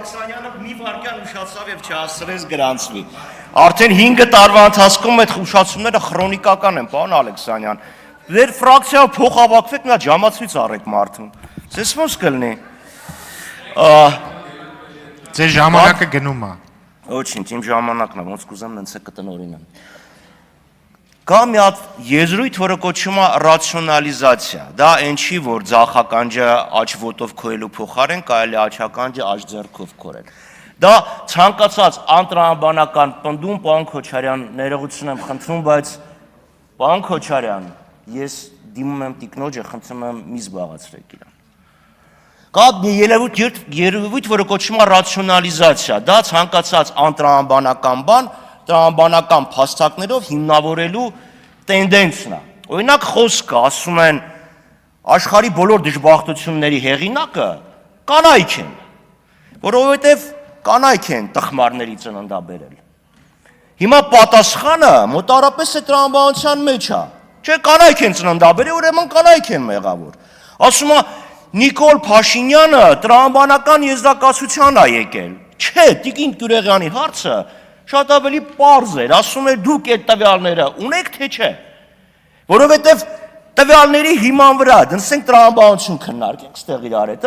Ալեքսանյանը մի վարքյան ուշացավ եւ չհասցրեց գրանցվի։ Արդեն 5 տարվա ընթացքում այդ ուշացումները քրոնիկական են, պարոն Ալեքսանյան։ Ձեր ֆրակցիայով փոխհավաքվեք, նա ջամացույց արեք մարդուն։ Ձեզ ո՞նց կլինի։ Ձեր ժամանակը գնում է։ Ոչինչ, իմ ժամանակն է, ոնց կուզեմ նենց է կտնօրինեմ։ Կա մի հատ եզրույթ, որը կոչվում է ռացիոնալիզացիա։ Դա այն չի, որ ձախականջը աջ ոտով քոյելու փոխարեն կարելի է աչականջը աջ ձեռքով քորել։ Դա ցանկացած անտրամաբանական պնդում, պարոն Քոչարյան, ներողություն եմ խնդրում, բայց պարոն Քոչարյան, ես դիմում եմ տիկնոջը, խնդրում եմ մի զբաղացրեք իրան։ Կա մի երևույթ, որը կոչվում է ռացիոնալիզացիա։ Դա ցանկացած անտրամաբանական բան տրամաբանական փաստարկներով հիմնավորելու տենդենսն է։ Օրինակ խոսքը ասում են աշխարհի բոլոր դժբախտությունների հեղինակը կանայք են, որովհետև կանայք են տխմարների ծննդաբերել։ Հիմա պատասխանը մոտարապես է տրամաբանության մեջ է։ Չէ, կանայք են ծննդաբերել, ուրեմն կանայք են մեղավոր։ Ասում է Նիկոլ Փաշինյանը տրամաբանական եզրակացության է եկել։ Չէ, Տիկին Գյուրեղյանի հարցը շատ ավելի պարզ էր, ասում էր դուք այդ տվյալները ունեք թե չէ, որովհետև տվյալների հիման վրա դնսենք տրամաբանություն քննարկենք ստեղ իրար հետ։